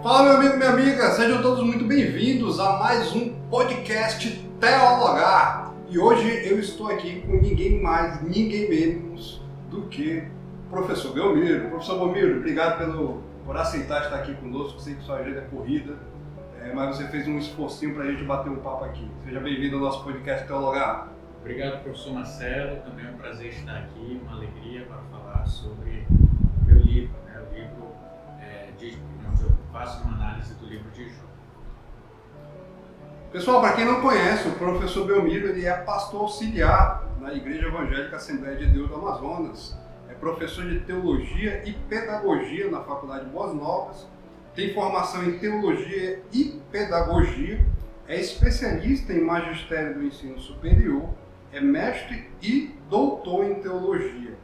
Fala, meu amigo, minha amiga, sejam todos muito bem-vindos a mais um podcast Teologar. E hoje eu estou aqui com ninguém mais, ninguém menos do que o professor Belmiro. Professor Belmiro, obrigado por aceitar estar aqui conosco. Sei que sua agenda é corrida, mas você fez um esforcinho para a gente bater um papo aqui. Seja bem-vindo ao nosso podcast Teologar. Obrigado, professor Marcelo. Também é um prazer estar aqui, uma alegria para falar sobre o meu livro, o livro onde eu faço uma análise do livro de Jó. Pessoal, para quem não conhece, o professor Belmiro ele é pastor auxiliar na Igreja Evangélica Assembleia de Deus do Amazonas, é professor de Teologia e Pedagogia na Faculdade Boas Novas, tem formação em Teologia e Pedagogia, é especialista em Magistério do Ensino Superior, é mestre e doutor em Teologia.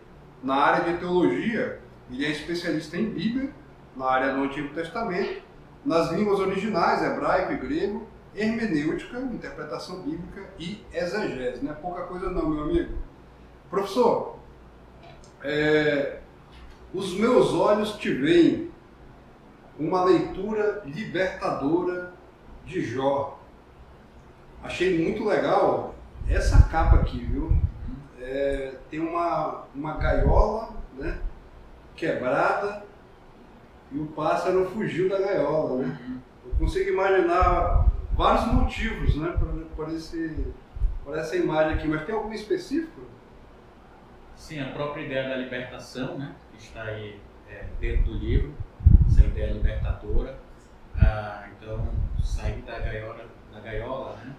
Na área de Teologia, ele é especialista em Bíblia, na área do Antigo Testamento, nas línguas originais, hebraico e grego, hermenêutica, interpretação bíblica e exegese. Não é pouca coisa não, meu amigo. Professor, os meus olhos te veem uma leitura libertadora de Jó. Achei muito legal essa capa aqui, viu? Tem uma gaiola, né, quebrada e o pássaro fugiu da gaiola, né? Eu consigo imaginar vários motivos, né, por essa imagem aqui, mas tem algum específico? Sim, a própria ideia da libertação, né, que está aí dentro do livro, essa ideia libertadora. Então, sair da gaiola, né,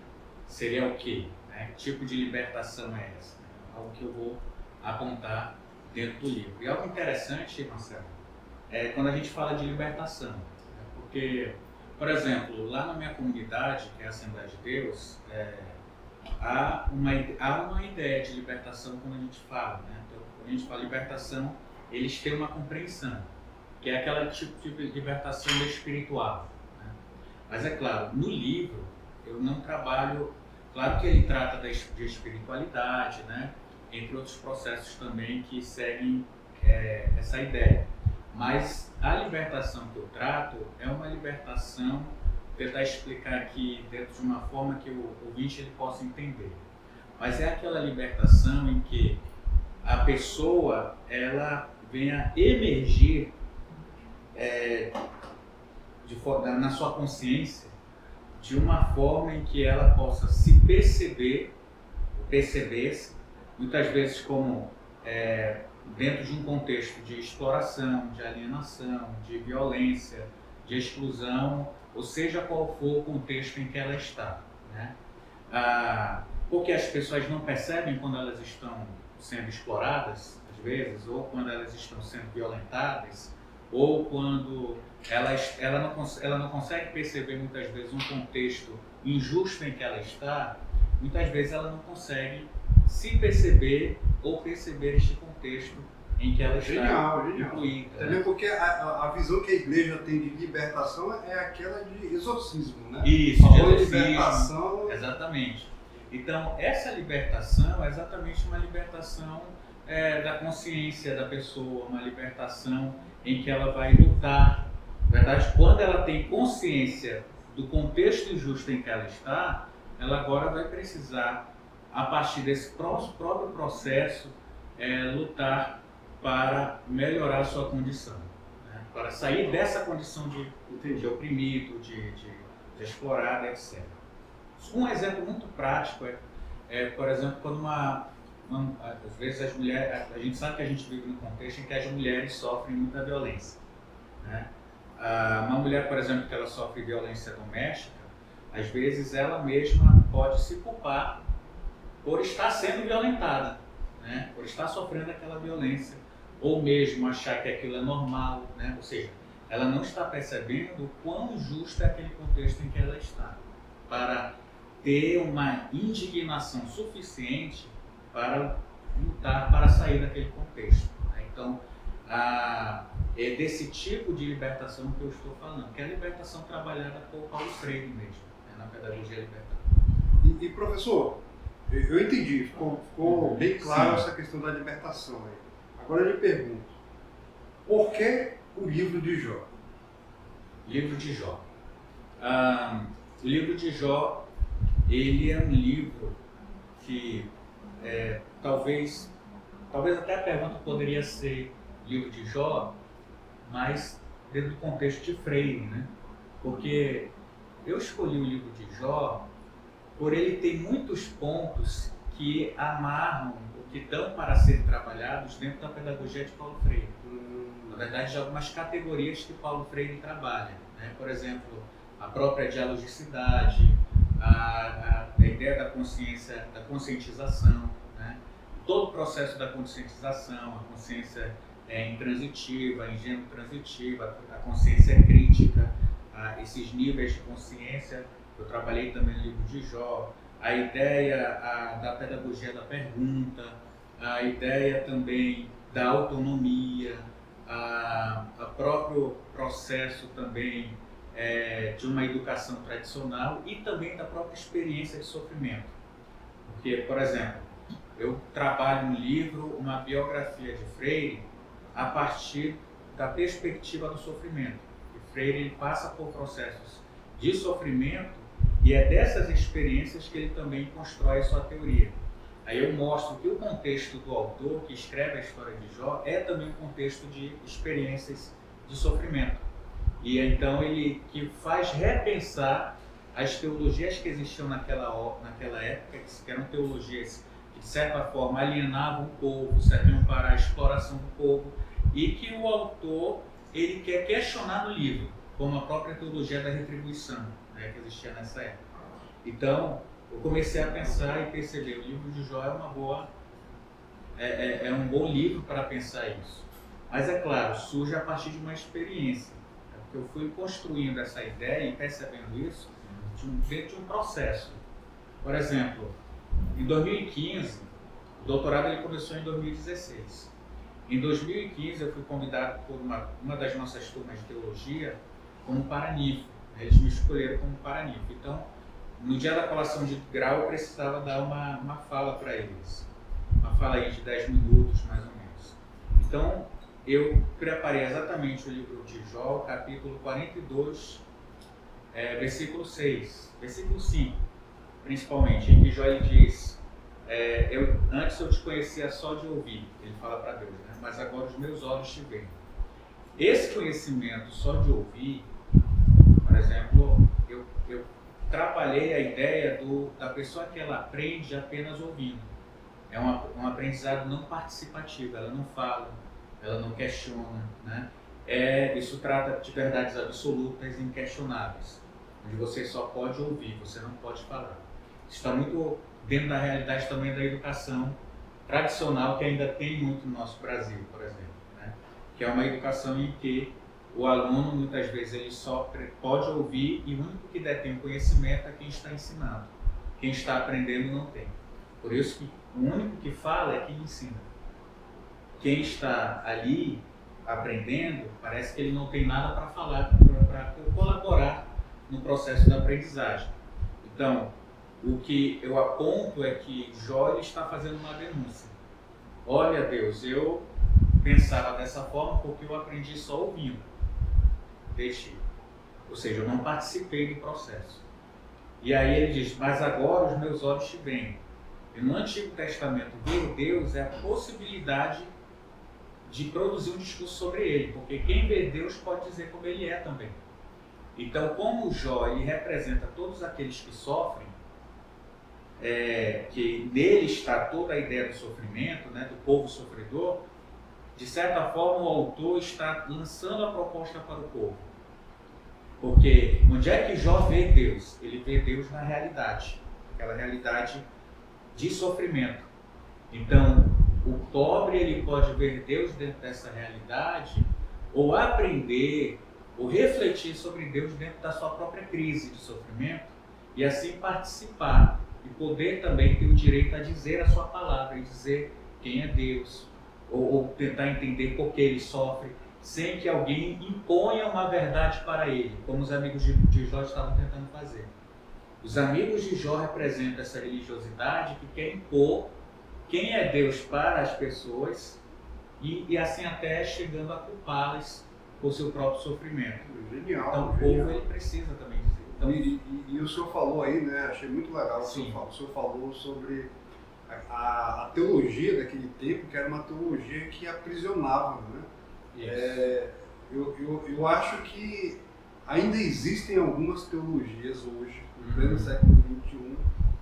seria o quê? Que tipo de libertação é essa? Algo que eu vou apontar dentro do livro. E algo interessante, Marcelo, é quando a gente fala de libertação, porque, por exemplo, lá na minha comunidade, que é a Assembleia de Deus, há uma ideia de libertação quando a gente fala, né? Então, quando a gente fala libertação, eles têm uma compreensão, que é aquela tipo de libertação espiritual, né? Mas é claro, no livro eu não trabalho, claro que ele trata de espiritualidade, né? Entre outros processos também que seguem essa ideia. Mas a libertação que eu trato é uma libertação, vou tentar explicar aqui dentro de uma forma que o ouvinte ele possa entender. Mas é aquela libertação em que a pessoa ela venha emergir na sua consciência de uma forma em que ela possa se perceber-se, muitas vezes como dentro de um contexto de exploração, de alienação, de violência, de exclusão, ou seja qual for o contexto em que ela está, né? Porque as pessoas não percebem quando elas estão sendo exploradas, às vezes, ou quando elas estão sendo violentadas, ou quando ela não consegue perceber muitas vezes um contexto injusto em que ela está, muitas vezes ela não consegue se perceber ou perceber este contexto em que ela está incluída. Também porque a visão que a igreja tem de libertação é aquela de exorcismo, né? Isso, de libertação. Exatamente. Então, essa libertação é exatamente uma libertação da consciência da pessoa, uma libertação em que ela vai lutar. Na verdade, quando ela tem consciência do contexto injusto em que ela está, ela agora vai precisar, a partir desse próprio processo, lutar para melhorar a sua condição, né? Para sair dessa condição de oprimido, de explorado, etc. Um exemplo muito prático por exemplo, quando às vezes as mulheres, a gente sabe que a gente vive num contexto em que as mulheres sofrem muita violência, né? Uma mulher, por exemplo, que ela sofre violência doméstica, às vezes ela mesma pode se culpar por estar sendo violentada, né? Por estar sofrendo aquela violência, ou mesmo achar que aquilo é normal, né? Ou seja, ela não está percebendo o quão justo é aquele contexto em que ela está, para ter uma indignação suficiente para lutar, para sair daquele contexto, né? Então, é desse tipo de libertação que eu estou falando, que é a libertação trabalhada por Paulo Freire mesmo, né? Na pedagogia libertadora. E professor, eu entendi, ficou bem claro. Sim. Essa questão da libertação aí. Agora eu lhe pergunto, por que o livro de Jó? Livro de Jó. O livro de Jó, ele é um livro que talvez até a pergunta poderia ser livro de Jó, mas dentro do contexto de Freire, né? Porque eu escolhi o livro de Jó por ele ter muitos pontos que amarram, o que dão para ser trabalhados dentro da pedagogia de Paulo Freire. Na verdade, de algumas categorias que Paulo Freire trabalha, né? Por exemplo, a própria dialogicidade, a ideia da consciência, da conscientização, né? Todo o processo da conscientização, a consciência intransitiva, ingênuo-transitiva, a consciência crítica, esses níveis de consciência. Eu trabalhei também no livro de Jó, a ideia da pedagogia da pergunta, a ideia também da autonomia, o próprio processo também de uma educação tradicional e também da própria experiência de sofrimento. Porque, por exemplo, eu trabalho no livro uma biografia de Freire a partir da perspectiva do sofrimento. E Freire ele passa por processos de sofrimento e é dessas experiências que ele também constrói a sua teoria. Aí eu mostro que o contexto do autor que escreve a história de Jó é também um contexto de experiências de sofrimento. E então ele que faz repensar as teologias que existiam naquela época, que eram teologias que de certa forma alienavam o povo, serviam para a exploração do povo, e que o autor ele quer questionar no livro, como a própria teologia da retribuição, né, que existia nessa época. Então, eu comecei a pensar e perceber, o livro de Jó é um bom livro para pensar isso. Mas é claro, surge a partir de uma experiência. Porque eu fui construindo essa ideia e percebendo isso dentro de um processo. Por exemplo, em 2015, o doutorado ele começou em 2016. Em 2015 eu fui convidado por uma das nossas turmas de teologia como paraninfo. Eles me escolheram como paraninfo. Então, no dia da colação de grau, eu precisava dar uma fala para eles. Uma fala aí de 10 minutos, mais ou menos. Então, eu preparei exatamente o livro de Jó, capítulo 42, versículo 6, versículo 5, principalmente, em que Jó ele diz, antes eu te conhecia só de ouvir, ele fala para Deus, né? Mas agora os meus olhos te veem. Esse conhecimento só de ouvir, por exemplo, eu trabalhei a ideia da pessoa que ela aprende apenas ouvindo. É um aprendizado não participativo, ela não fala, ela não questiona, né? Isso trata de verdades absolutas e inquestionáveis, onde você só pode ouvir, você não pode falar. Isso está muito dentro da realidade também da educação tradicional que ainda tem muito no nosso Brasil, por exemplo, né? Que é uma educação em que o aluno, muitas vezes, ele só pode ouvir e o único que detém o conhecimento é quem está ensinando. Quem está aprendendo não tem. Por isso que o único que fala é quem ensina. Quem está ali aprendendo, parece que ele não tem nada para falar, para colaborar no processo da aprendizagem. Então, o que eu aponto é que Jó ele está fazendo uma denúncia. Olha, Deus, eu pensava dessa forma porque eu aprendi só ouvindo. Deixei. Ou seja, eu não participei do processo. E aí ele diz, mas agora os meus olhos te veem. E no Antigo Testamento, ver Deus é a possibilidade de produzir um discurso sobre ele, porque quem vê Deus pode dizer como ele é também. Então, como Jó ele representa todos aqueles que sofrem, que nele está toda a ideia do sofrimento, né, do povo sofredor, de certa forma o autor está lançando a proposta para o povo. Porque onde é que Jó vê Deus? Ele vê Deus na realidade, aquela realidade de sofrimento. Então, o pobre ele pode ver Deus dentro dessa realidade, ou aprender, ou refletir sobre Deus dentro da sua própria crise de sofrimento, e assim participar, e poder também ter o direito a dizer a sua palavra, e dizer quem é Deus, ou tentar entender por que ele sofre, sem que alguém imponha uma verdade para ele, como os amigos de Jó estavam tentando fazer. Os amigos de Jó representam essa religiosidade que quer impor quem é Deus para as pessoas e assim até chegando a culpá-las com o seu próprio sofrimento. Genial. Então, o povo ele precisa também dizer. Então, e o senhor falou aí, né? Achei muito legal. Sim. O senhor falou sobre a teologia daquele tempo, que era uma teologia que aprisionava, né? Eu acho que ainda existem algumas teologias hoje, no pleno século XXI,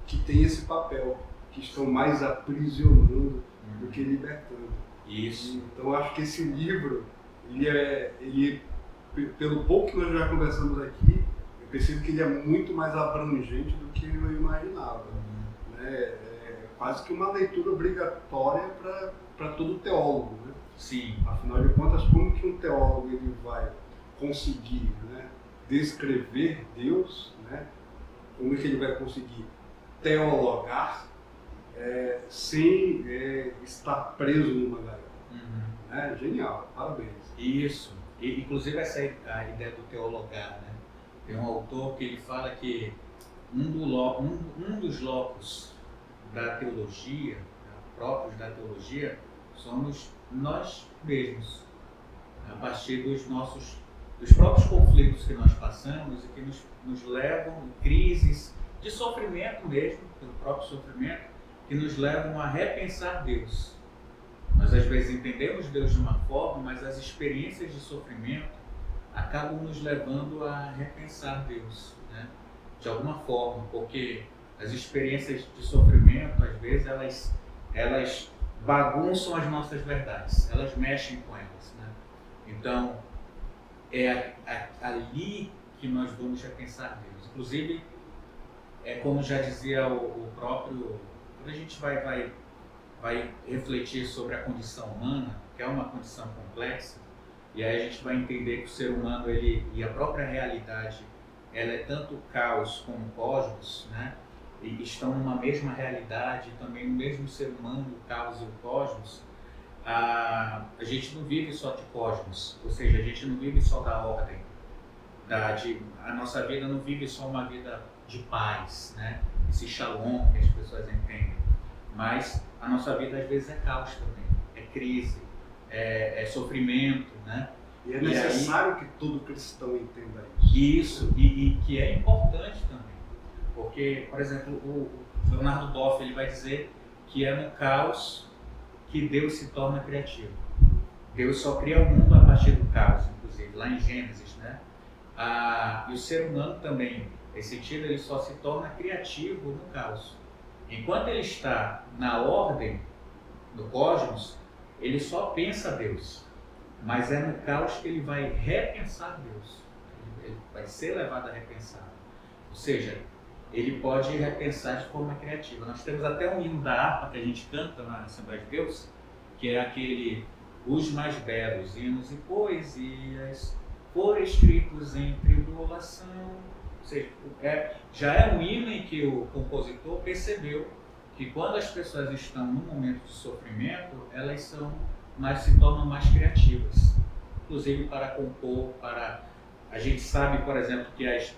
que têm esse papel, que estão mais aprisionando do que libertando. Isso. Então eu acho que esse livro, ele pelo pouco que nós já conversamos aqui, eu percebo que ele é muito mais abrangente do que eu imaginava. Né? É quase que uma leitura obrigatória para todo teólogo. Né? Sim. Afinal de contas, como que um teólogo ele vai conseguir, né, descrever Deus, né? Como é que ele vai conseguir teologar sem estar preso numa gaiola? Genial, parabéns. Isso. E, inclusive essa a ideia do teologar, né? Tem um autor que ele fala que um dos locos da teologia, próprios da teologia, somos nós mesmos, a partir dos próprios conflitos que nós passamos e que nos levam a crises de sofrimento mesmo, pelo próprio sofrimento, que nos levam a repensar Deus. Nós às vezes entendemos Deus de uma forma, mas as experiências de sofrimento acabam nos levando a repensar Deus, né? De alguma forma, porque as experiências de sofrimento, às vezes, elas bagunçam as nossas verdades, elas mexem com elas, né? Então, é ali que nós vamos repensar Deus. Inclusive, como já dizia o próprio, quando a gente vai refletir sobre a condição humana, que é uma condição complexa, e aí a gente vai entender que o ser humano e a própria realidade, ela é tanto o caos como o cosmos, né? E estão numa mesma realidade, também no mesmo ser humano, o caos e o cosmos. A gente não vive só de cosmos, ou seja, a gente não vive só da ordem. A nossa vida não vive só uma vida de paz, né? Esse shalom que as pessoas entendem. Mas a nossa vida às vezes é caos também, é crise, é sofrimento, né? E é necessário que todo cristão entenda isso. Isso, e que é importante também. Porque, por exemplo, o Leonardo Boff ele vai dizer que é no caos que Deus se torna criativo. Deus só cria o mundo a partir do caos, inclusive, lá em Gênesis, né? E o ser humano também, nesse sentido, ele só se torna criativo no caos. Enquanto ele está na ordem do cosmos, ele só pensa Deus. Mas é no caos que ele vai repensar Deus. Ele vai ser levado a repensar. Ou seja, ele pode repensar de forma criativa. Nós temos até um hino da harpa que a gente canta na Assembleia de Deus, que é aquele: os mais belos hinos e poesias foram escritos em tribulação. Ou seja, já é um hino em que o compositor percebeu que quando as pessoas estão num momento de sofrimento, elas se tornam mais criativas. Inclusive para compor, a gente sabe, por exemplo, que as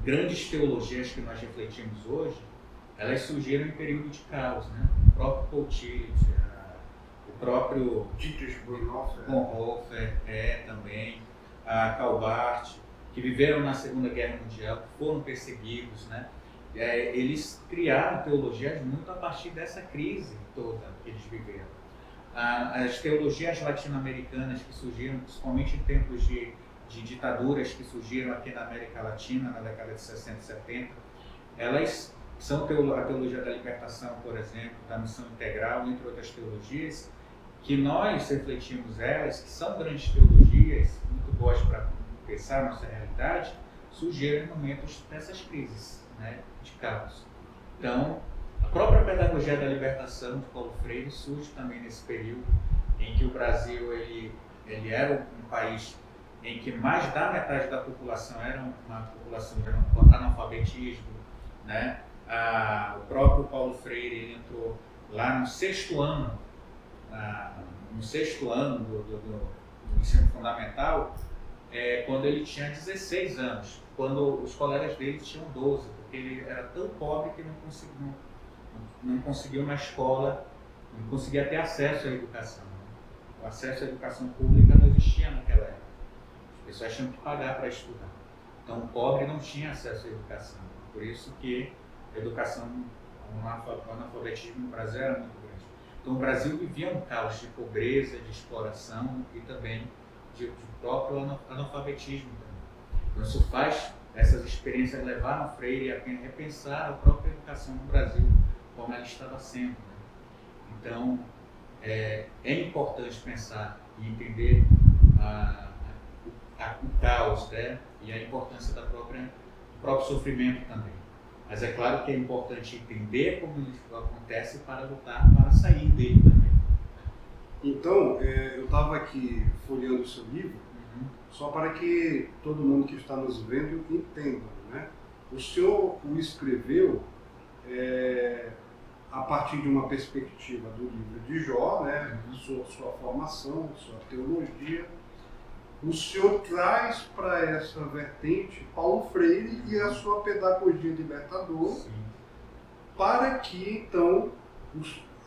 grandes teologias que nós refletimos hoje, elas surgiram em período de caos, né? O próprio Paul Tillich, o próprio Dietrich Bonhoeffer, também, a Calvart, que viveram na Segunda Guerra Mundial, que foram perseguidos, né? Eles criaram teologias muito a partir dessa crise toda que eles viveram. As teologias latino-americanas que surgiram, principalmente em tempos de ditaduras que surgiram aqui na América Latina, na década de 60 e 70, elas são a teologia da libertação, por exemplo, da missão integral, entre outras teologias, que nós refletimos elas, que são grandes teologias, muito boas para pensar a nossa realidade, surgiram em momentos dessas crises, né, de caos. Então, a própria pedagogia da libertação de Paulo Freire surge também nesse período em que o Brasil ele era um país em que mais da metade da população era uma população de analfabetismo, né? O próprio Paulo Freire ele entrou lá no sexto ano do ensino fundamental, quando ele tinha 16 anos, quando os colegas dele tinham 12, porque ele era tão pobre que não conseguiu uma escola, não conseguia ter acesso à educação. O acesso à educação pública não existia naquela época. pessoas tinham que pagar para estudar. Então o pobre não tinha acesso à educação. Por isso que a educação, o analfabetismo no Brasil era muito grande. Então o Brasil vivia um caos de pobreza, de exploração e também de próprio analfabetismo também. Então isso faz essas experiências levaram Freire a repensar a própria educação no Brasil, como ela estava sendo. Né? Então é importante pensar e entender o caos, né? E a importância do próprio sofrimento também. Mas é claro que é importante entender como isso acontece para lutar para sair dele também. Então, eu estava aqui folheando o seu livro, só para que todo mundo que está nos vendo entenda, né? O senhor o escreveu a partir de uma perspectiva do livro de Jó, né? Sua formação, sua teologia. O senhor traz para essa vertente Paulo Freire e a sua pedagogia libertadora. Sim. Para que, então,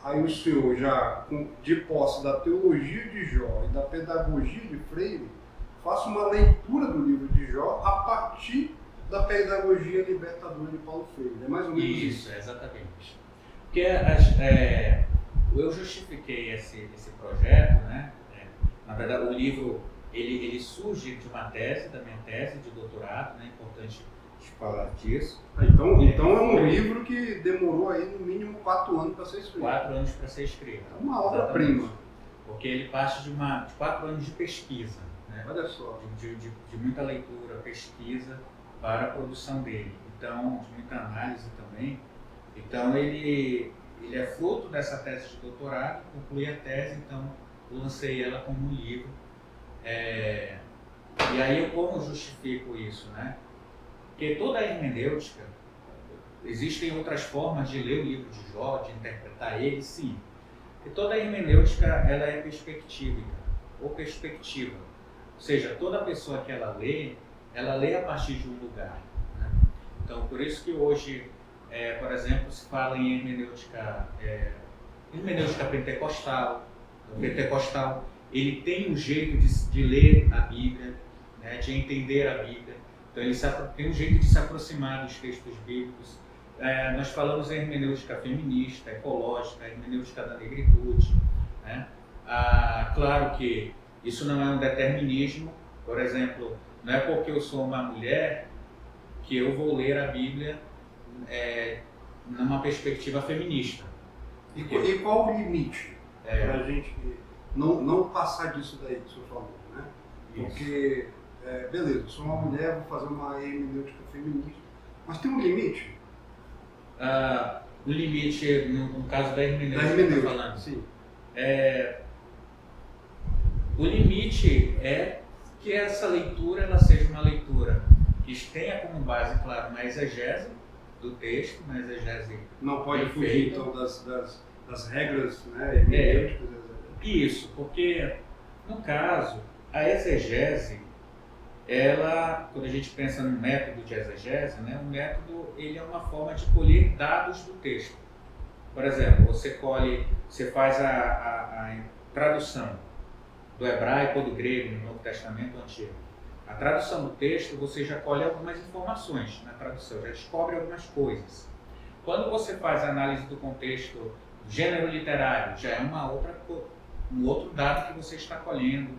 aí o senhor já, de posse da teologia de Jó e da pedagogia de Freire, faça uma leitura do livro de Jó a partir da pedagogia libertadora de Paulo Freire. É mais ou menos isso? Isso, exatamente. Porque eu justifiquei esse projeto, né? Na verdade, o livro ele surge de uma tese, da minha tese de doutorado, né? É importante falar disso. Então é um livro que demorou aí no mínimo 4 anos para ser escrito. 4 anos para ser escrito. É uma obra-prima. Porque ele parte de 4 anos de pesquisa. Né? Olha só. De muita leitura, pesquisa para a produção dele. Então, de muita análise também. Então, ele é fruto dessa tese de doutorado, concluí a tese, então lancei ela como um livro. E aí, como justifico isso, né? Porque toda a hermenêutica, existem outras formas de ler o livro de Jó, de interpretar ele, sim. E toda a hermenêutica, ela é perspectívica, ou perspectiva. Ou seja, toda pessoa que ela lê a partir de um lugar. Né? Então, por isso que hoje, por exemplo, se fala em hermenêutica pentecostal. O pentecostal, ele tem um jeito de ler a Bíblia, né, de entender a Bíblia. Então, ele tem um jeito de se aproximar dos textos bíblicos. Nós falamos em hermenêutica feminista, ecológica, hermenêutica da negritude. Né? Claro que isso não é um determinismo. Por exemplo, não é porque eu sou uma mulher que eu vou ler a Bíblia numa perspectiva feminista. E qual o limite para a gente não passar disso daí que o senhor falou, né? Porque, beleza, eu sou uma mulher, vou fazer uma hermenêutica feminista, mas tem um limite? O limite, no caso da hermenêutica que eu estou falando, sim. O limite é que essa leitura ela seja uma leitura que tenha como base, claro, uma exegese do texto, uma exegese. Não pode fugir então das regras, né, hermenêuticas. Isso, porque no caso a exegese, ela, quando a gente pensa no método de exegese, né, o método ele é uma forma de colher dados do texto. Por exemplo, você faz a tradução do hebraico ou do grego no Novo Testamento Antigo. A tradução do texto, você já colhe algumas informações na tradução, já descobre algumas coisas. Quando você faz a análise do contexto do gênero literário, já é um outro dado que você está colhendo.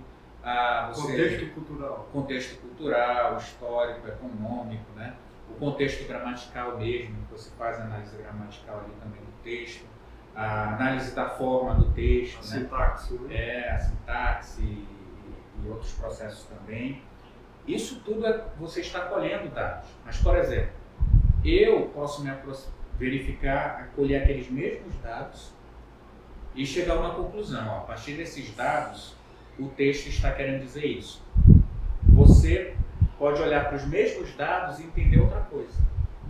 Contexto cultural, histórico, econômico, né? O contexto gramatical mesmo, que você faz a análise gramatical ali também do texto, a análise da forma do texto, a sintaxe, né? A sintaxe e outros processos também. Isso tudo você está colhendo dados. Mas, por exemplo, eu posso verificar, colher aqueles mesmos dados e chegar a uma conclusão. A partir desses dados, o texto está querendo dizer isso. Você pode olhar para os mesmos dados e entender outra coisa.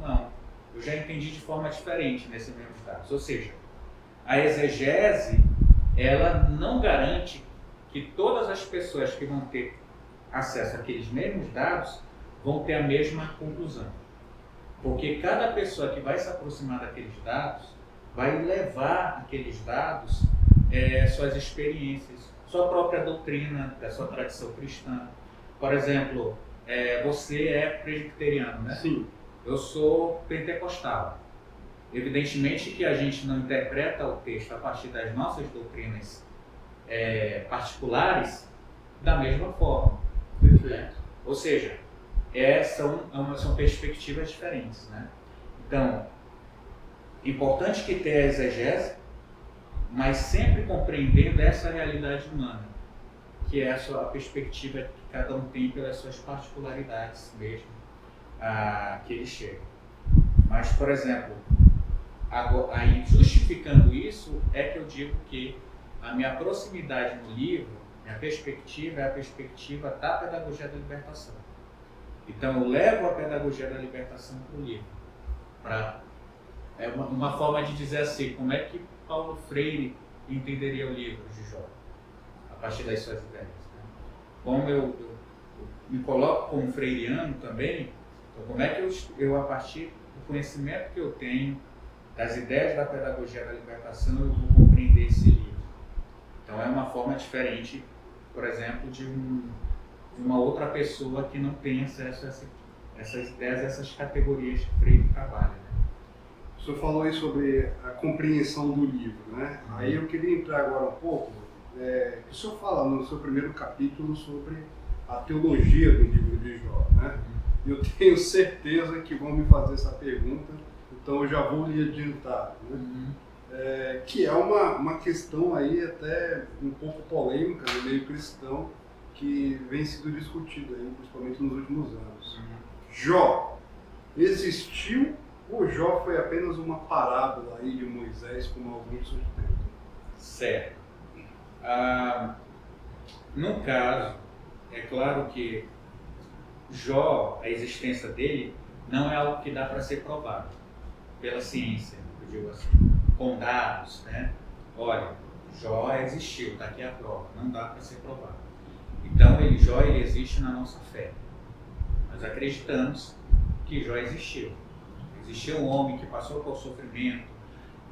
Não, eu já entendi de forma diferente nesses mesmos dados. Ou seja, a exegese, ela não garante que todas as pessoas que vão ter acesso àqueles mesmos dados vão ter a mesma conclusão. Porque cada pessoa que vai se aproximar daqueles dados vai levar aqueles dados suas experiências, sua própria doutrina, da sua tradição cristã. Por exemplo, você é presbiteriano, né? Sim. Eu sou pentecostal. Evidentemente que a gente não interpreta o texto a partir das nossas doutrinas particulares da mesma forma. Perfeito. Ou seja, são perspectivas diferentes, né? Então, importante que tenha a exegese, mas sempre compreendendo essa realidade humana, que é a perspectiva que cada um tem pelas suas particularidades mesmo, que ele chega. Mas, por exemplo, aí justificando isso, é que eu digo que a minha proximidade no livro, minha perspectiva é a perspectiva da pedagogia da libertação. Então eu levo a pedagogia da libertação para o livro. É uma forma de dizer assim, como é que Paulo Freire entenderia o livro de Jó, a partir das suas ideias. Né? Como eu me coloco como freiriano também, então como é que eu a partir do conhecimento que eu tenho, das ideias da pedagogia da libertação, eu vou compreender esse livro. Então é uma forma diferente, por exemplo, de uma outra pessoa que não tem acesso a essas ideias, essas categorias que Freire trabalha. Né? O senhor falou aí sobre a compreensão do livro, né? Aí eu queria entrar agora um pouco, o senhor fala no seu primeiro capítulo sobre a teologia do livro de Jó, né? Eu tenho certeza que vão me fazer essa pergunta, então eu já vou lhe adiantar, né? Que é uma questão aí até um pouco polêmica no meio cristão, que vem sendo discutida aí, principalmente nos últimos anos. Jó existiu ou Jó foi apenas uma parábola aí de Moisés, como alguns sustentam? Certo. No caso, é claro que Jó, a existência dele, não é algo que dá para ser provado pela ciência, eu digo assim, com dados, né? Olha, Jó existiu, está aqui a prova, não dá para ser provado. Então, Jó existe na nossa fé. Nós acreditamos que Jó existiu. Existiu um homem que passou por sofrimento,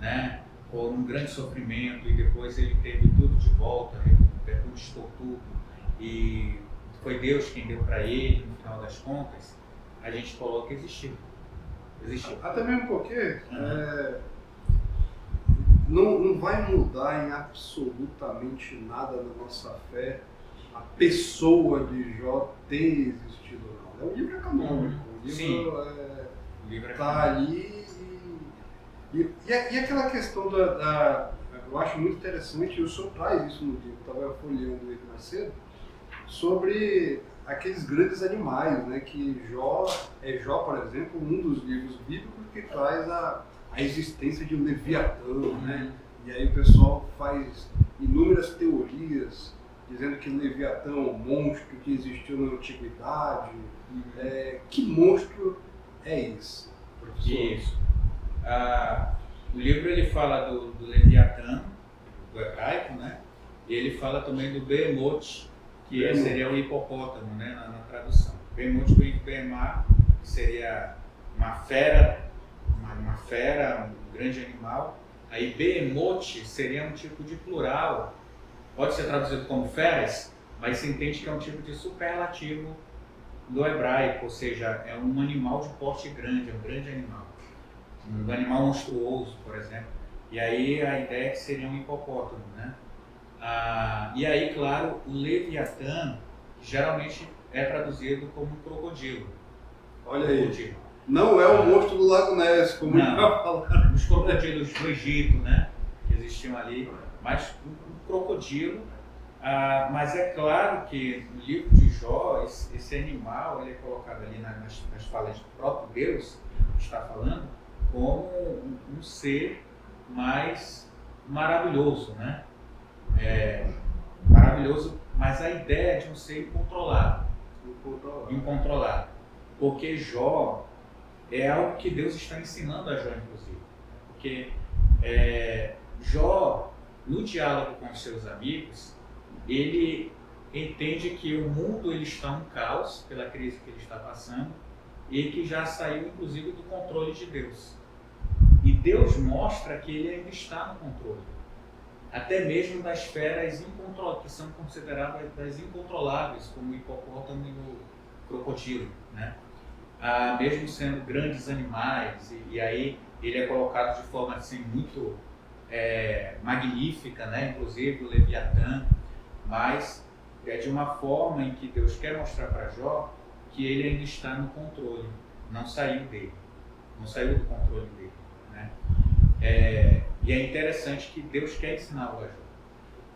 né? Por um grande sofrimento, e depois ele teve tudo de volta, reconquistou tudo, e foi Deus quem deu para ele, no final das contas, a gente coloca que existiu. Até mesmo porque não vai mudar em absolutamente nada na nossa fé a pessoa de Jó ter existido ou não. O livro é canônico, o livro está ali e aquela questão eu acho muito interessante, e o senhor traz isso no livro, estava folheando ele mais cedo, sobre aqueles grandes animais, né, que Jó, por exemplo, um dos livros bíblicos que traz a existência de um Leviatã, né? E aí o pessoal faz inúmeras teorias dizendo que o Leviatã é um monstro que existiu na antiguidade. Que monstro é esse, professor? Isso. O livro ele fala do Leviatã, do hebraico, né? E ele fala também do Behemoth, que seria o hipopótamo, né, na tradução. Behemoth vem de Behemá, que seria uma fera, um grande animal. Aí Behemoth seria um tipo de plural, pode ser traduzido como feras, mas se entende que é um tipo de superlativo do hebraico, ou seja, é um animal de porte grande, é um grande animal. Um animal monstruoso, por exemplo. E aí a ideia é que seria um hipopótamo, né? E aí, claro, o Leviatã geralmente é traduzido como um crocodilo. Olha aí, não é o monstro do Lago Ness, como já falaram. Os crocodilos do Egito, né, que existiam ali, mas um crocodilo. Mas é claro que no livro de Jó, esse animal ele é colocado ali nas falas do próprio Deus, que está falando, como um ser mais maravilhoso, né? Maravilhoso, mas a ideia de um ser incontrolável. Porque Jó é algo que Deus está ensinando a Jó, inclusive. Porque Jó, no diálogo com os seus amigos, ele entende que o mundo ele está um caos pela crise que ele está passando e que já saiu, inclusive, do controle de Deus. E Deus mostra que ele ainda está no controle. até mesmo das feras que são consideradas das incontroláveis, como o hipopótamo e o crocodilo, né? Mesmo sendo grandes animais, e aí ele é colocado de forma assim muito magnífica, né? Inclusive o Leviatã, mas é de uma forma em que Deus quer mostrar para Jó que ele ainda está no controle, não saiu dele, não saiu do controle dele, né? E é interessante que Deus quer ensinar o Jó.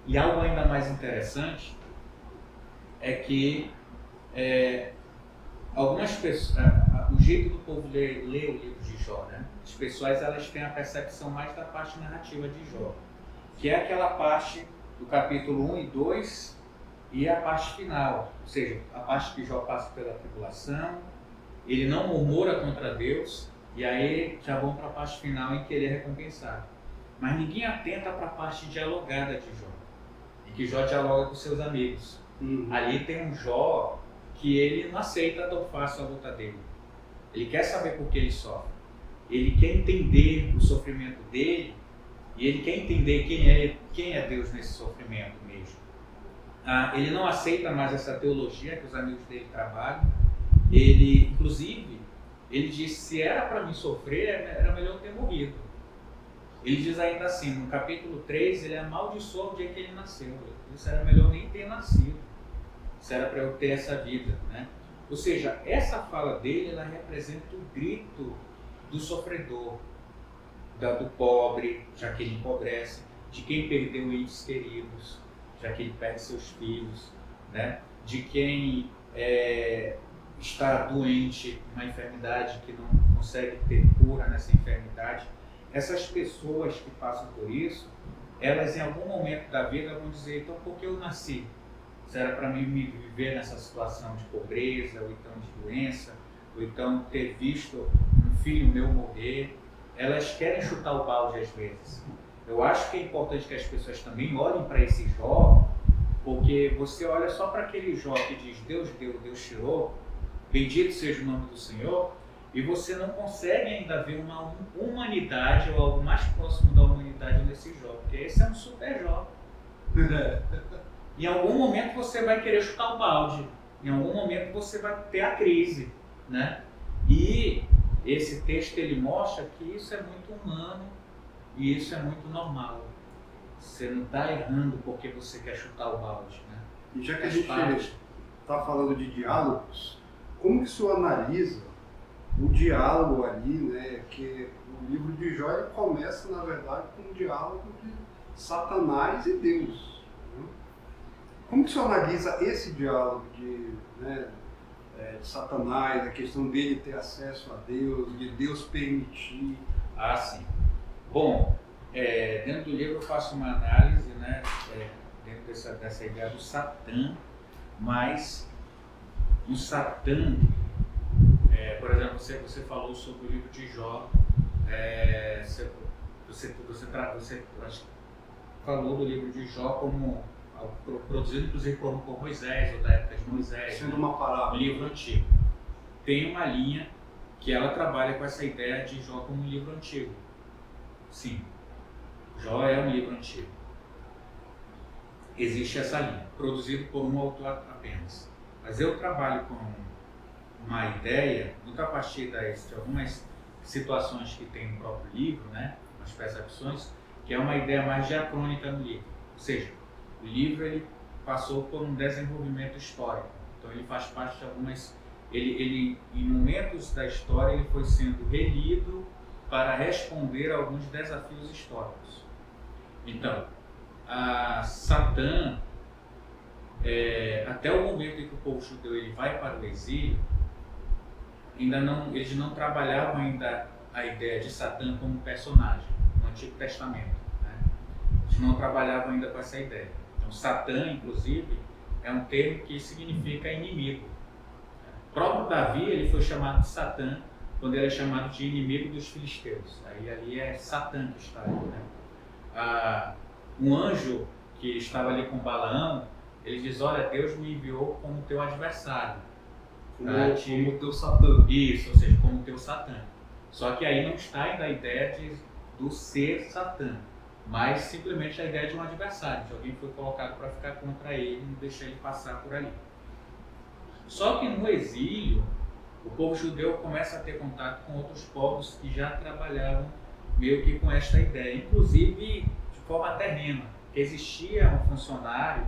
E algo ainda mais interessante é que algumas pessoas, o jeito do povo ler o livro de Jó, né? As pessoas elas têm a percepção mais da parte narrativa de Jó, que é aquela parte do capítulo 1 e 2 e a parte final, ou seja, a parte que Jó passa pela tribulação, ele não murmura contra Deus, e aí já vão para a parte final em que ele é recompensado. Mas ninguém atenta para a parte dialogada de Jó, em que Jó dialoga com seus amigos. Ali tem um Jó que ele não aceita tão fácil a luta dele. Ele quer saber por que ele sofre. Ele quer entender o sofrimento dele e ele quer entender quem é Deus nesse sofrimento mesmo. Ele não aceita mais essa teologia que os amigos dele trabalham. Ele, inclusive, ele diz, se era para mim sofrer, era melhor eu ter morrido. Ele diz ainda assim, no capítulo 3, ele amaldiçoa o dia que ele nasceu. Isso era melhor nem ter nascido. Isso era para eu ter essa vida, né? Ou seja, essa fala dele, ela representa o grito do sofredor, do pobre, já que ele empobrece, de quem perdeu entes queridos, já que ele perde seus filhos, né? De quem está doente, uma enfermidade que não consegue ter cura nessa enfermidade. Essas pessoas que passam por isso, elas em algum momento da vida vão dizer, então por que eu nasci? Se era para mim me viver nessa situação de pobreza, ou então de doença, ou então ter visto um filho meu morrer. Elas querem chutar o balde às vezes. Eu acho que é importante que as pessoas também olhem para esse Jó, porque você olha só para aquele Jó que diz Deus deu, Deus tirou, bendito seja o nome do Senhor, e você não consegue ainda ver uma humanidade ou algo mais próximo da humanidade nesse Jó, porque esse é um super Jó. Em algum momento você vai querer chutar o balde, em algum momento você vai ter a crise, né? E esse texto ele mostra que isso é muito humano e isso é muito normal. Você não está errando porque você quer chutar o balde, né? E já que a gente está falando de diálogos, como que o senhor analisa o diálogo ali, né? Que o livro de Jó ele começa, na verdade, com um diálogo de Satanás e Deus. Como que o senhor analisa esse diálogo de Satanás, a questão dele ter acesso a Deus, de Deus permitir? Sim. Bom, dentro do livro eu faço uma análise, né, dentro dessa ideia do Satã, mas o Satã, por exemplo, você falou sobre o livro de Jó, você falou do livro de Jó como produzido inclusive por Moisés, ou da época de Moisés, sendo uma parábola. Um livro antigo. Tem uma linha que ela trabalha com essa ideia de Jó como um livro antigo. Sim, Jó é um livro antigo. Existe essa linha, produzido por um autor apenas. Mas eu trabalho com uma ideia, muito a partir de algumas situações que tem no próprio livro, né, as percepções, que é uma ideia mais diacrônica no livro. Ou seja, o livro ele passou por um desenvolvimento histórico, então ele faz parte de algumas... Ele em momentos da história ele foi sendo relido para responder a alguns desafios históricos. Então, Satã, até o momento em que o povo judeu ele vai para o exílio, eles não trabalhavam ainda a ideia de Satã como personagem no Antigo Testamento, né? Eles não trabalhavam ainda com essa ideia. Então, Satã, inclusive, é um termo que significa inimigo. O próprio Davi ele foi chamado de Satã quando ele é chamado de inimigo dos filisteus. Aí ali é Satã que está ali, né? Um anjo que estava ali com Balaão, ele diz, olha, Deus me enviou como teu adversário. Como teu Satã. Isso, ou seja, como teu Satã. Só que aí não está ainda a ideia do ser Satã. mas simplesmente a ideia de um adversário, de alguém que foi colocado para ficar contra ele e deixar ele passar por ali. Só que no exílio, o povo judeu começa a ter contato com outros povos que já trabalhavam meio que com esta ideia, inclusive de forma terrena, que existia um funcionário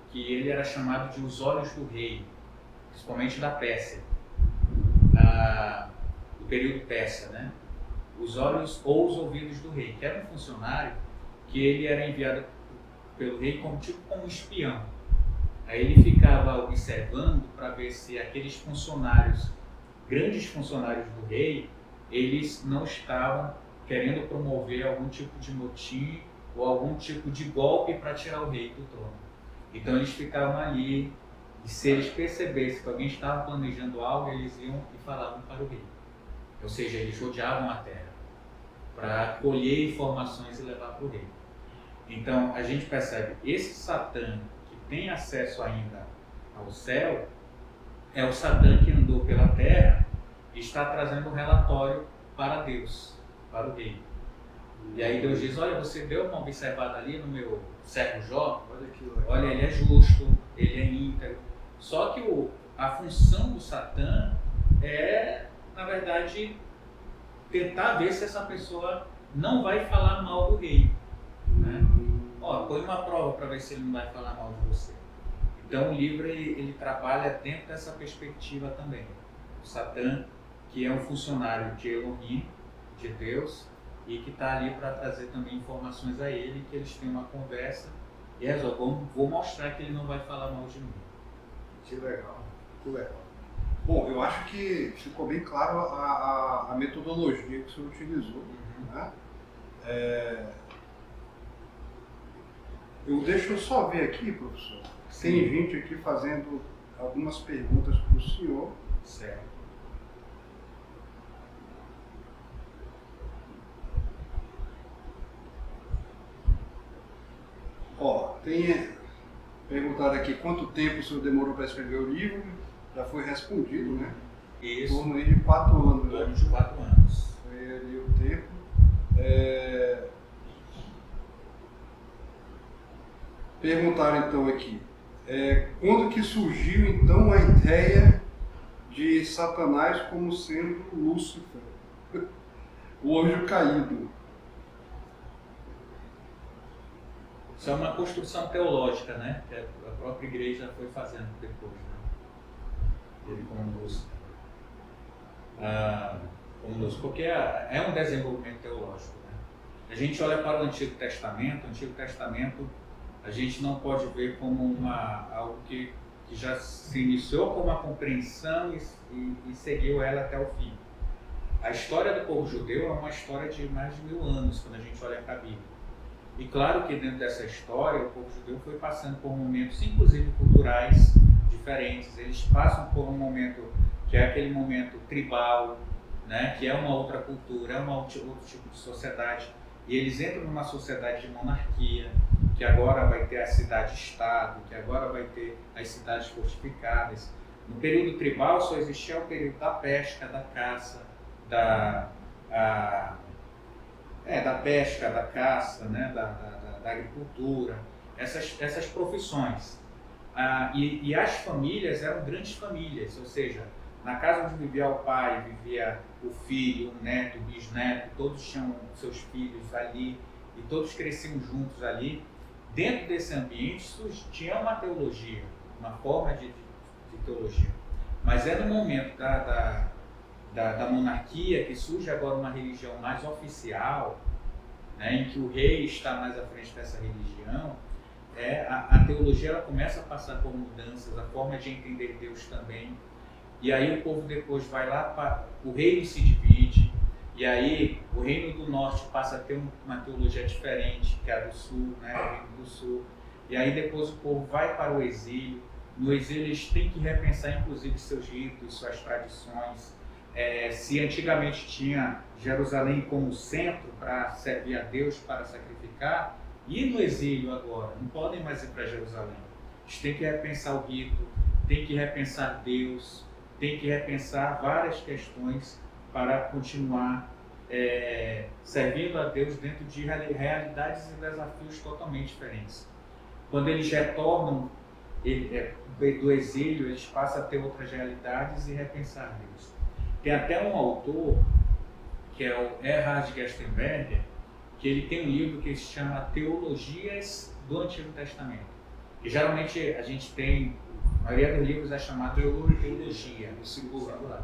que ele era chamado de os olhos do rei, principalmente da Pérsia, do período persa, né? Os olhos ou os ouvidos do rei, que era um funcionário que ele era enviado pelo rei como um espião. Aí ele ficava observando para ver se aqueles funcionários, grandes funcionários do rei, eles não estavam querendo promover algum tipo de motim ou algum tipo de golpe para tirar o rei do trono. Então eles ficavam ali e se eles percebessem que alguém estava planejando algo, eles iam e falavam para o rei. Ou seja, eles rodeavam a terra para colher informações e levar para o rei. Então a gente percebe, esse Satã que tem acesso ainda ao céu, é o Satã que andou pela terra e está trazendo um relatório para Deus, para o rei. E aí Deus diz, olha, você deu uma observada ali no meu servo Jó, olha, ele é justo, ele é íntegro. Só que a função do Satã é, na verdade, tentar ver se essa pessoa não vai falar mal do rei. Né? Ó, põe uma prova para ver se ele não vai falar mal de você. Então o livro ele trabalha dentro dessa perspectiva também. O Satã, que é um funcionário de Elohim, de Deus, e que está ali para trazer também informações a ele, que eles têm uma conversa e vou mostrar que ele não vai falar mal de mim. Que legal, que legal. Bom, eu acho que ficou bem claro a metodologia que o senhor utilizou. Né? Deixa eu só ver aqui, professor. Sim. Tem gente aqui fazendo algumas perguntas para o senhor. Certo. Ó, tem perguntado aqui quanto tempo o senhor demorou para escrever o livro. Já foi respondido, né? Isso. Em torno de 4 anos. Em torno de 4 anos. Foi ali o tempo. Perguntaram então aqui, quando que surgiu então a ideia de Satanás como sendo Lúcifer, o anjo caído? Isso é uma construção teológica, né? Que a própria igreja foi fazendo depois, né? Ele como Lúcifer. Porque é um desenvolvimento teológico, né? A gente olha para o Antigo Testamento a gente não pode ver como algo que já se iniciou com uma compreensão e seguiu ela até o fim. A história do povo judeu é uma história de mais de 1000 anos, quando a gente olha para a Bíblia. E claro que dentro dessa história, o povo judeu foi passando por momentos, inclusive culturais, diferentes. Eles passam por um momento que é aquele momento tribal, né, que é uma outra cultura, é outro tipo de sociedade. E eles entram numa sociedade de monarquia, que agora vai ter a cidade-estado, que agora vai ter as cidades fortificadas. No período tribal só existia o período da pesca, da caça, da pesca, da caça, né, da agricultura, essas profissões. E as famílias eram grandes famílias, ou seja, na casa onde vivia o pai, vivia o filho, o neto, o bisneto, todos tinham seus filhos ali e todos cresciam juntos ali. Dentro desse ambiente tinha uma teologia, uma forma de teologia. Mas é no momento da monarquia que surge agora uma religião mais oficial, né, em que o rei está mais à frente dessa religião, a teologia ela começa a passar por mudanças, a forma de entender Deus também. E aí o povo depois vai lá, o reino se divide, e aí o reino do norte passa a ter uma teologia diferente, que é a do sul, né, o reino do sul. E aí depois o povo vai para o exílio. No exílio eles têm que repensar inclusive seus ritos, suas tradições. Se antigamente tinha Jerusalém como centro para servir a Deus, para sacrificar, e no exílio agora, não podem mais ir para Jerusalém. Eles têm que repensar o rito, têm que repensar Deus, têm que repensar várias questões para continuar servindo a Deus dentro de realidades e desafios totalmente diferentes. Quando eles retornam do exílio, eles passam a ter outras realidades e repensar Deus. Tem até um autor, que é o Erhard Gerstenberger, que ele tem um livro que se chama Teologias do Antigo Testamento. E geralmente a gente tem, a maioria dos livros é chamado teologia, no singular.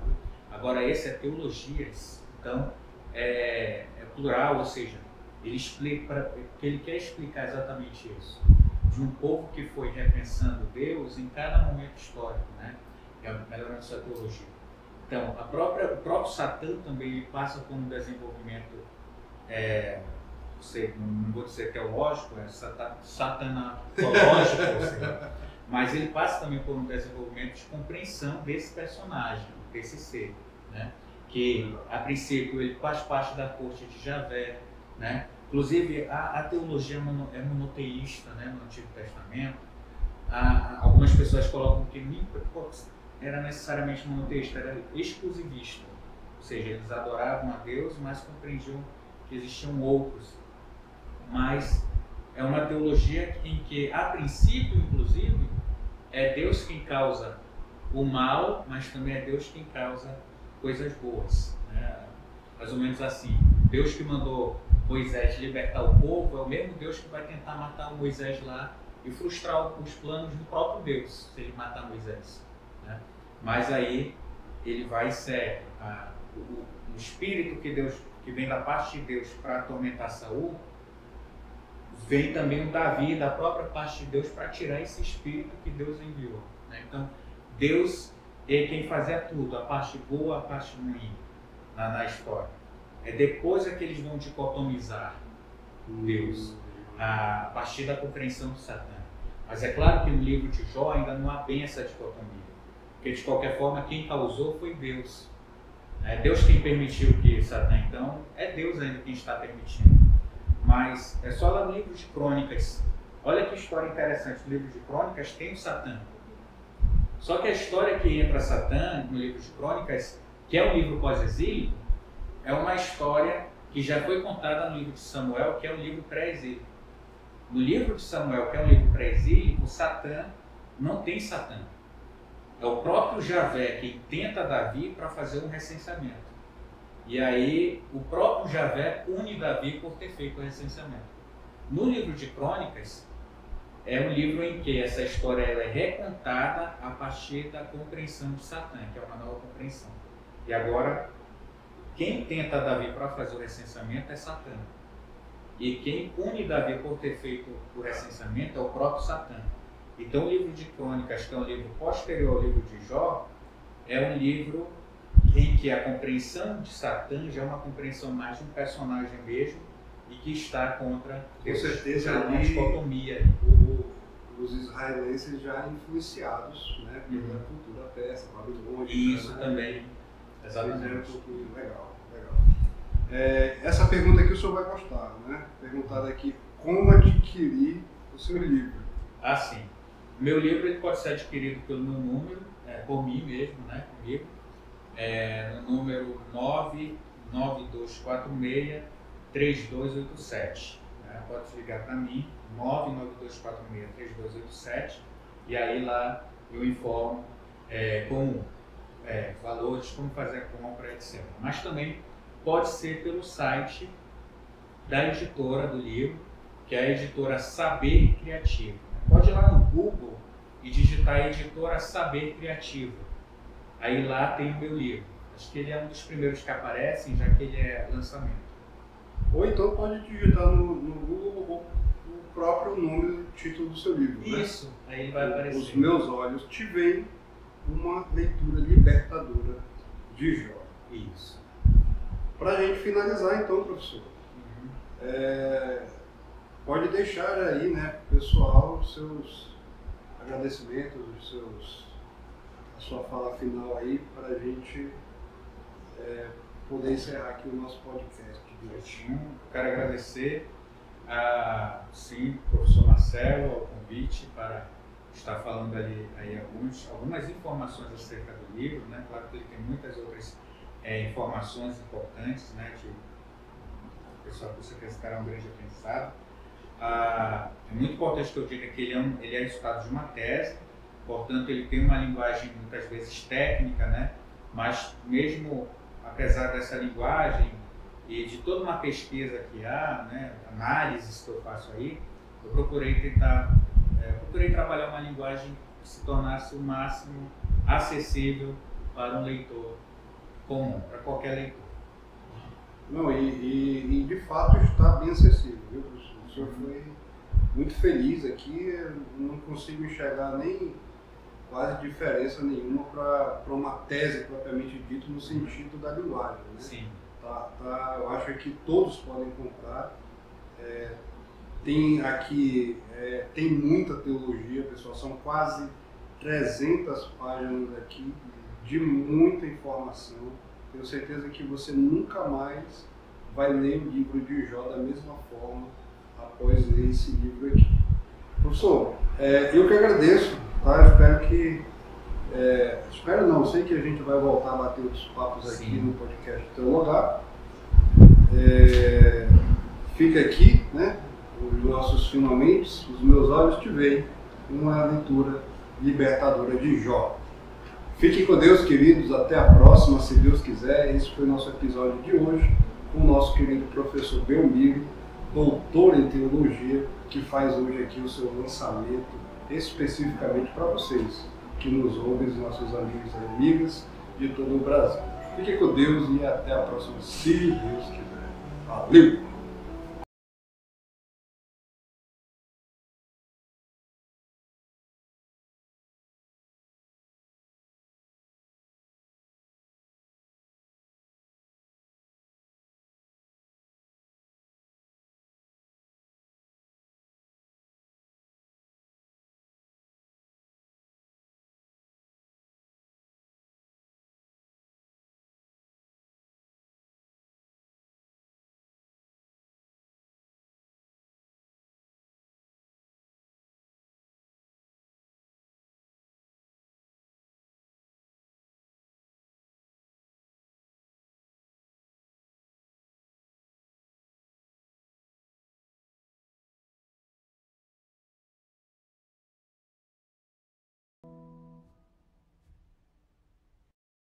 Agora esse é teologias, então é plural, ou seja, ele quer explicar exatamente isso. De um povo que foi repensando Deus em cada momento histórico, né? Melhorando essa teologia. Então, o próprio Satã também ele passa por um desenvolvimento, não vou dizer teológico, satanatológico, mas ele passa também por um desenvolvimento de compreensão desse personagem, desse ser, né? Que a princípio ele faz parte da corte de Javé, né? Inclusive a teologia é monoteísta, né, no Antigo Testamento. Algumas pessoas colocam que nem era necessariamente monoteísta, era exclusivista, ou seja, eles adoravam a Deus, mas compreendiam que existiam outros. Mas é uma teologia em que, a princípio, inclusive, é Deus quem causa o mal, mas também é Deus quem causa coisas boas, né? Mais ou menos assim. Deus que mandou Moisés libertar o povo é o mesmo Deus que vai tentar matar o Moisés lá e frustrar os planos do próprio Deus, se ele matar Moisés, né? Mas aí ele vai ser o espírito que vem da parte de Deus para atormentar Saul, vem também o Davi da própria parte de Deus para tirar esse espírito que Deus enviou, né? Então Deus é quem fazia tudo, a parte boa, a parte ruim na história. É depois que eles vão dicotomizar Deus, a partir da compreensão de Satã. Mas é claro que no livro de Jó ainda não há bem essa dicotomia, porque de qualquer forma quem causou foi Deus. É Deus quem permitiu que Satã, então é Deus ainda quem está permitindo. Mas é só lá no livro de Crônicas. Olha que história interessante, no livro de Crônicas tem o Satã. Só que a história que entra Satã no livro de Crônicas, que é um livro pós-exílio, é uma história que já foi contada no livro de Samuel, que é um livro pré-exílio. No livro de Samuel, que é um livro pré-exílio, o Satã não tem Satã. É o próprio Javé que tenta Davi para fazer um recenseamento. E aí o próprio Javé pune Davi por ter feito o recenseamento. No livro de Crônicas, é um livro em que essa história ela é recontada a partir da compreensão de Satã, que é uma nova compreensão. E agora, quem tenta Davi para fazer o recenseamento é Satã. E quem pune Davi por ter feito o recenseamento é o próprio Satã. Então o livro de Crônicas, que é um livro posterior ao livro de Jó, é um livro em que a compreensão de Satã já é uma compreensão mais de um personagem mesmo e que está contra Deus. Com certeza, uma dicotomia. Os israelenses já influenciados, né, pela cultura persa, babilônica. Isso, né? Também. Exatamente. Legal. Essa pergunta aqui o senhor vai gostar, né? Perguntada aqui, como adquirir o seu livro? Ah, sim. Meu livro ele pode ser adquirido pelo meu número, por mim mesmo, né, comigo, no número 99246-3287. Né? Pode ligar para mim, 99246-3287, e aí lá eu informo como valores, como fazer a compra, etc. Mas também pode ser pelo site da editora do livro, que é a editora Saber Criativo. Pode ir lá no Google e digitar editora Saber Criativo. Aí lá tem o meu livro. Acho que ele é um dos primeiros que aparecem, já que ele é lançamento. Ou então pode digitar no Google o próprio nome do título do seu livro. Isso, né? Aí ele vai aparecer. Os meus olhos te veem, uma leitura libertadora de Jó. Isso. Para a gente finalizar então, professor, pode deixar aí, né, pessoal, os seus agradecimentos, a sua fala final aí, para a gente poder encerrar aqui o nosso podcast de hoje. Quero agradecer sim, professor Marcelo, ao convite para estar falando aí algumas informações acerca do livro, né? Claro que ele tem muitas outras informações importantes, né, professor Augusto, que esse cara é um grande aprendizado. É muito importante que eu diga que ele é resultado de uma tese, portanto ele tem uma linguagem muitas vezes técnica, né? Mas mesmo apesar dessa linguagem e de toda uma pesquisa que há, né, análises que eu faço aí, eu procurei trabalhar uma linguagem que se tornasse o máximo acessível para um leitor comum, para qualquer leitor. Não, e de fato está bem acessível, viu, professor? O senhor foi muito feliz aqui, eu não consigo enxergar nem quase diferença nenhuma para uma tese propriamente dita no sentido da linguagem, né? Sim. Eu acho que todos podem comprar. Tem aqui, tem muita teologia, pessoal, são quase 300 páginas aqui de muita informação. Tenho certeza que você nunca mais vai ler o livro de Jó da mesma forma após ler esse livro aqui. Professor, eu que agradeço, tá? Espero não, sei que a gente vai voltar a bater outros papos aqui no podcast Teologar. Fica aqui, né? Os nossos finalmente, os meus olhos te veem, uma leitura libertadora de Jó. Fiquem com Deus, queridos, até a próxima, se Deus quiser. Esse foi o nosso episódio de hoje, com o nosso querido professor Belmiro, doutor em teologia, que faz hoje aqui o seu lançamento especificamente para vocês, que nos ouvem, os nossos amigos e amigas de todo o Brasil. Fiquem com Deus e até a próxima, se Deus quiser. Valeu!